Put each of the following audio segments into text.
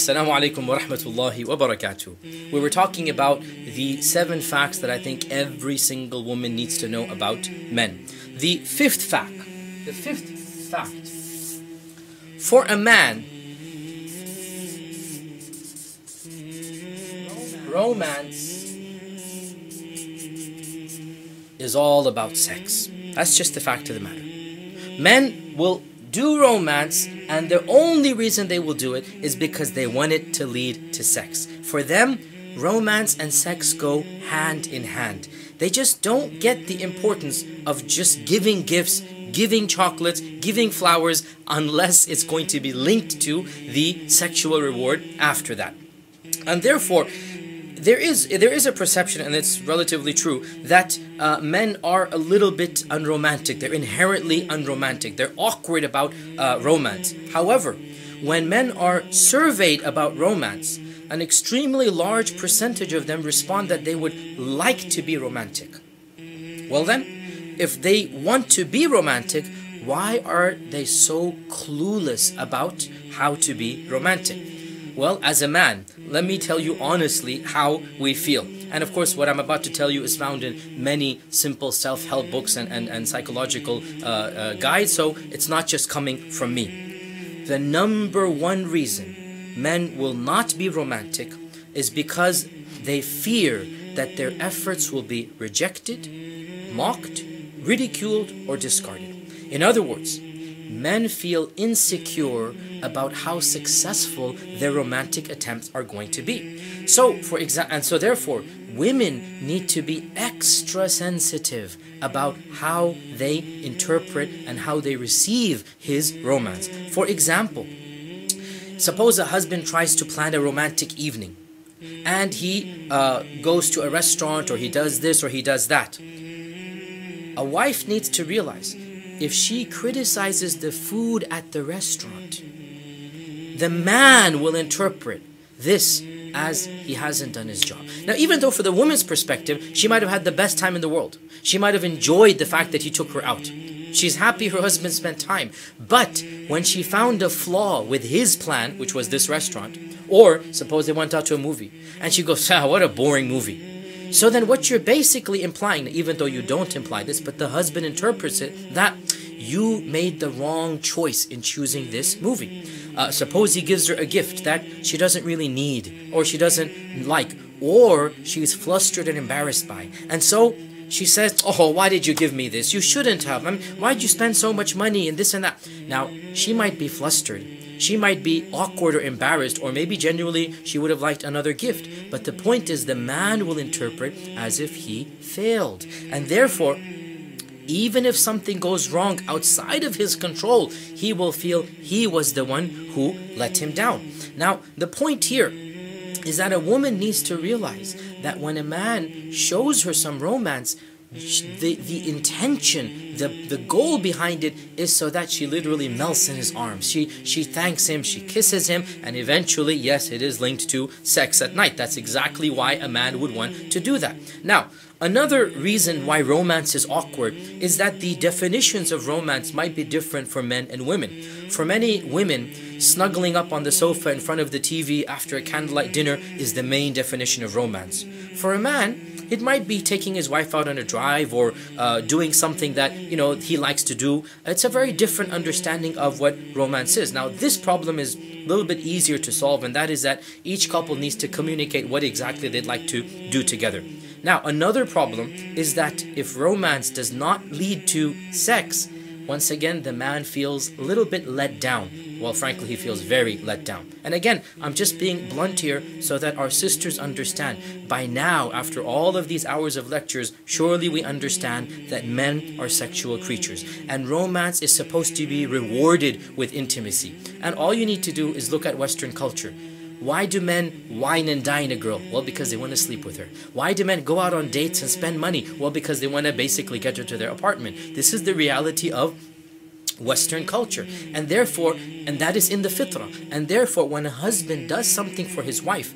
Assalamu alaikum wa rahmatullahi wa barakatuh. We were talking about the 7 facts that I think every single woman needs to know about men. The fifth fact, for a man, romance is all about sex. That's just the fact of the matter. Men will do romance, and the only reason they will do it is because they want it to lead to sex. For them, romance and sex go hand in hand. They just don't get the importance of just giving gifts, giving chocolates, giving flowers, unless it's going to be linked to the sexual reward after that. And therefore, there is a perception, and it's relatively true, that men are a little bit unromantic. They're inherently unromantic. They're awkward about romance. However, when men are surveyed about romance, an extremely large percentage of them respond that they would like to be romantic. Well then, if they want to be romantic, why are they so clueless about how to be romantic? Well, as a man, let me tell you honestly how we feel. And of course, what I'm about to tell you is found in many simple self-help books and psychological guides, so it's not just coming from me. The number one reason men will not be romantic is because they fear that their efforts will be rejected, mocked, ridiculed, or discarded. In other words, men feel insecure about how successful their romantic attempts are going to be. So therefore, women need to be extra sensitive about how they interpret and how they receive his romance. For example, suppose a husband tries to plan a romantic evening, and he goes to a restaurant, or he does this or he does that. A wife needs to realize, if she criticizes the food at the restaurant, the man will interpret this as he hasn't done his job. Now, even though for the woman's perspective, she might have had the best time in the world. She might have enjoyed the fact that he took her out. She's happy her husband spent time. But when she found a flaw with his plan, which was this restaurant, or suppose they went out to a movie, and she goes, what a boring movie. So then what you're basically implying, even though you don't imply this, but the husband interprets it, that you made the wrong choice in choosing this movie. Suppose he gives her a gift that she doesn't really need, or she doesn't like, or she's flustered and embarrassed by. And so she says, oh, why did you give me this? You shouldn't have. Why'd you spend so much money and this and that? Now, she might be flustered. She might be awkward or embarrassed, or maybe genuinely she would have liked another gift. But the point is, the man will interpret as if he failed. And therefore, even if something goes wrong outside of his control, he will feel he was the one who let him down. Now, the point here is that a woman needs to realize that when a man shows her some romance, the intention, the goal behind it is so that she literally melts in his arms. She thanks him, she kisses him, and eventually, yes, it is linked to sex at night. That's exactly why a man would want to do that. Now, another reason why romance is awkward is that the definitions of romance might be different for men and women. For many women, snuggling up on the sofa in front of the TV after a candlelight dinner is the main definition of romance. For a man, it might be taking his wife out on a drive, or doing something that, he likes to do. It's a very different understanding of what romance is. Now, this problem is a little bit easier to solve, and that is that each couple needs to communicate what exactly they'd like to do together. Now, another problem is that if romance does not lead to sex, once again, the man feels a little bit let down. Well, frankly, he feels very let down. And again, I'm just being blunt here so that our sisters understand. By now, after all of these hours of lectures, surely we understand that men are sexual creatures. And romance is supposed to be rewarded with intimacy. And all you need to do is look at Western culture. Why do men wine and dine a girl? Well, because they want to sleep with her. Why do men go out on dates and spend money? Well, because they want to basically get her to their apartment. This is the reality of Western culture. And therefore, and that is in the fitrah. And therefore, when a husband does something for his wife,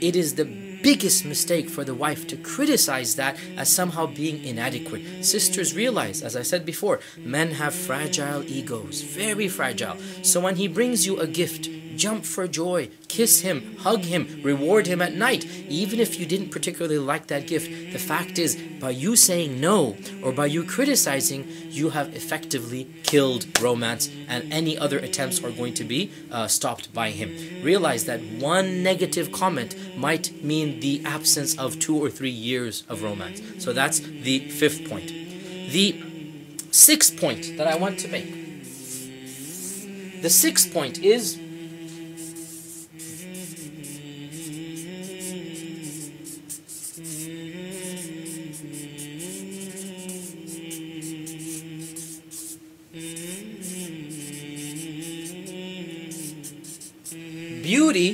it is the biggest mistake for the wife to criticize that as somehow being inadequate. Sisters, realize, as I said before, men have fragile egos, very fragile. So when he brings you a gift, jump for joy, kiss him, hug him, reward him at night. Even if you didn't particularly like that gift, the fact is, by you saying no or by you criticizing, you have effectively killed romance, and any other attempts are going to be stopped by him. Realize that one negative comment might mean the absence of 2 or 3 years of romance. So that's the 5th point. The 6th point that I want to make. The 6th point is beauty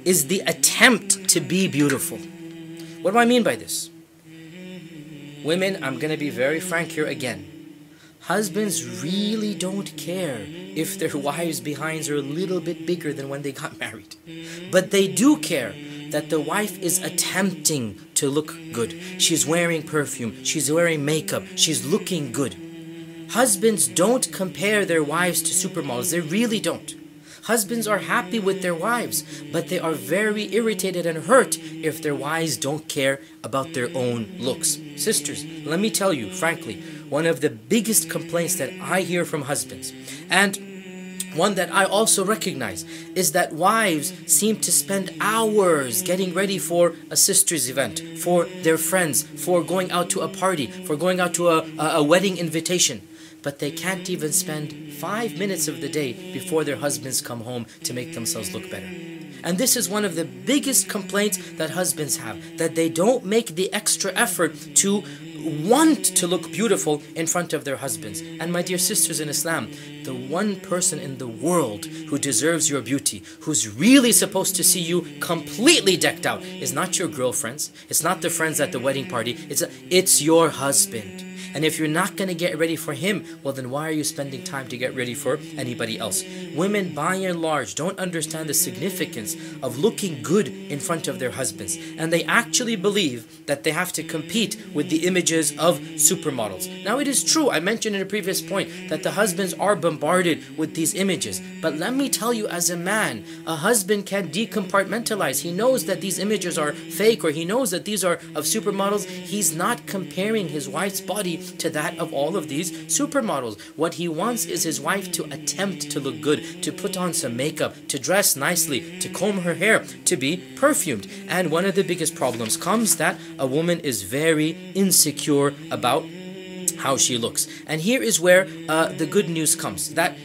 is the attempt to be beautiful. What do I mean by this? Women, I'm going to be very frank here again. Husbands really don't care if their wives' behinds are a little bit bigger than when they got married. But they do care that the wife is attempting to look good. She's wearing perfume, she's wearing makeup, she's looking good. Husbands don't compare their wives to supermodels. They really don't. Husbands are happy with their wives, but they are very irritated and hurt if their wives don't care about their own looks. Sisters, let me tell you, frankly, one of the biggest complaints that I hear from husbands, and one that I also recognize, is that wives seem to spend hours getting ready for a sister's event, for their friends, for going out to a party, for going out to a wedding invitation. But they can't even spend 5 minutes of the day before their husbands come home to make themselves look better. And this is one of the biggest complaints that husbands have, that they don't make the extra effort to want to look beautiful in front of their husbands. And my dear sisters in Islam, the one person in the world who deserves your beauty, who's really supposed to see you completely decked out, is not your girlfriends, it's not the friends at the wedding party, it's your husband. And if you're not going to get ready for him, well then why are you spending time to get ready for anybody else? Women, by and large, don't understand the significance of looking good in front of their husbands. And they actually believe that they have to compete with the images of supermodels. Now it is true, I mentioned in a previous point, that the husbands are bombarded with these images. But let me tell you, as a man, a husband can decompartmentalize. He knows that these images are fake, or he knows that these are of supermodels. He's not comparing his wife's body to that of all of these supermodels. What he wants is his wife to attempt to look good, to put on some makeup, to dress nicely, to comb her hair, to be perfumed. And one of the biggest problems comes that a woman is very insecure about how she looks. And here is where the good news comes, that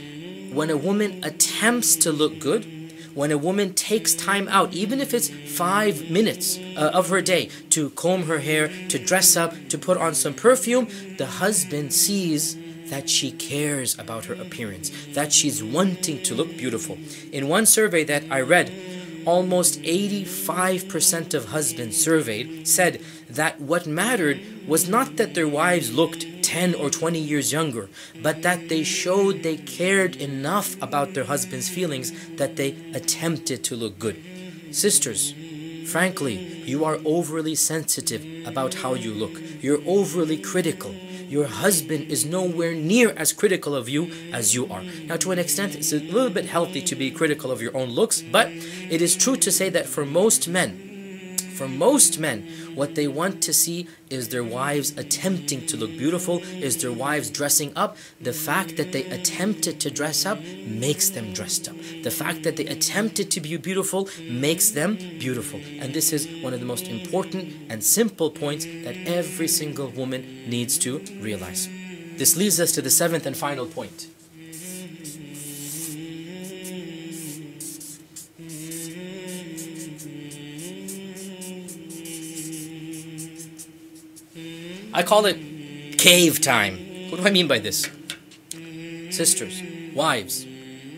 when a woman attempts to look good, when a woman takes time out, even if it's 5 minutes of her day, to comb her hair, to dress up, to put on some perfume, the husband sees that she cares about her appearance, that she's wanting to look beautiful. In one survey that I read, almost 85% of husbands surveyed said that what mattered was not that their wives looked 10 or 20 years younger, but that they showed they cared enough about their husband's feelings that they attempted to look good. Sisters, frankly, you are overly sensitive about how you look. You're overly critical. Your husband is nowhere near as critical of you as you are. Now, to an extent, it's a little bit healthy to be critical of your own looks, but it is true to say that for most men, what they want to see is their wives attempting to look beautiful, is their wives dressing up. The fact that they attempted to dress up makes them dressed up. The fact that they attempted to be beautiful makes them beautiful. And this is one of the most important and simple points that every single woman needs to realize. This leads us to the 7th and final point. I call it cave time. What do I mean by this? Sisters, wives,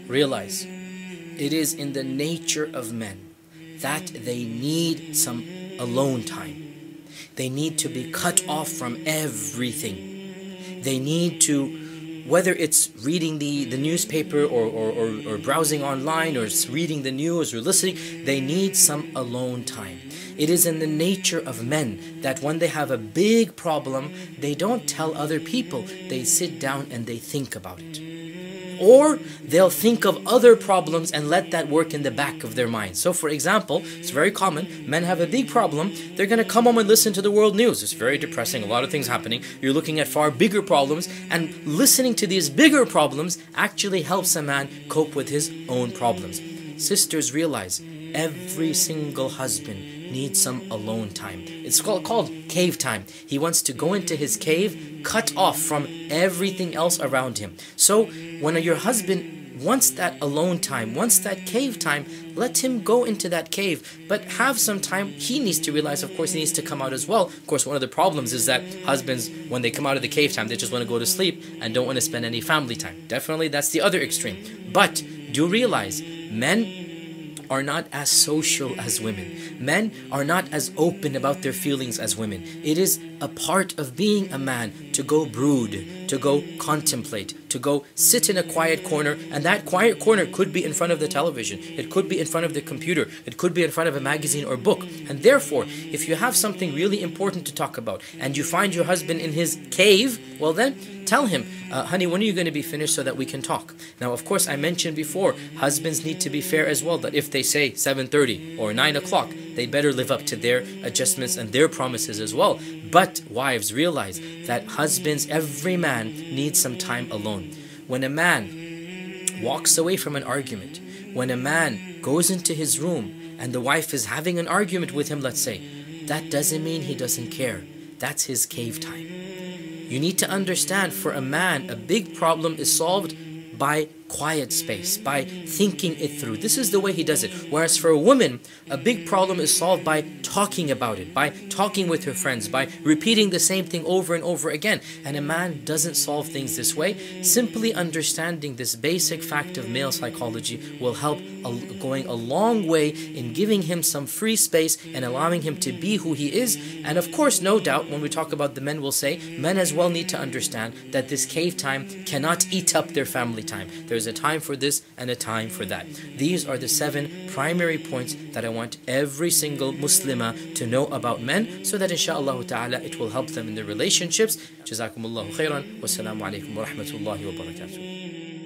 realize it is in the nature of men that they need some alone time. They need to be cut off from everything. They need to, whether it's reading the newspaper or browsing online or reading the news or listening, they need some alone time. It is in the nature of men that when they have a big problem, they don't tell other people. They sit down and they think about it. or they'll think of other problems and let that work in the back of their mind. So for example, it's very common, men have a big problem, they're going to come home and listen to the world news. It's very depressing, a lot of things happening. You're looking at far bigger problems, and listening to these bigger problems actually helps a man cope with his own problems. Sisters, realize every single husband needs some alone time. It's called cave time. He wants to go into his cave, cut off from everything else around him. So when your husband wants that alone time, wants that cave time, let him go into that cave, but have some time. He needs to realize, of course, he needs to come out as well. Of course, one of the problems is that husbands, when they come out of the cave time, they just want to go to sleep and don't want to spend any family time. Definitely, that's the other extreme. But do realize, men are not as social as women. Men are not as open about their feelings as women. It is a part of being a man to go brood, to go contemplate, to go sit in a quiet corner, and that quiet corner could be in front of the television, it could be in front of the computer, it could be in front of a magazine or book. And therefore, if you have something really important to talk about and you find your husband in his cave, well then, tell him, honey, when are you going to be finished so that we can talk? Now, of course, I mentioned before, husbands need to be fair as well, that if they say 7:30 or 9 o'clock, they better live up to their adjustments and their promises as well. But wives, realize that husbands, every man needs some time alone. When a man walks away from an argument, when a man goes into his room and the wife is having an argument with him, let's say, that doesn't mean he doesn't care. That's his cave time. You need to understand, for a man, a big problem is solved by quiet space, by thinking it through. This is the way he does it. Whereas for a woman, a big problem is solved by talking about it, by talking with her friends, by repeating the same thing over and over again. And a man doesn't solve things this way. Simply understanding this basic fact of male psychology will help going a long way in giving him some free space and allowing him to be who he is. And of course, no doubt, when we talk about the men, we'll say men as well need to understand that this cave time cannot eat up their family time. There's a time for this and a time for that. These are the 7 primary points that I want every single Muslimah to know about men, so that inshaAllah ta'ala it will help them in their relationships. Jazakumullahu khairan. Wassalamu alaikum wa rahmatullahi wa barakatuh.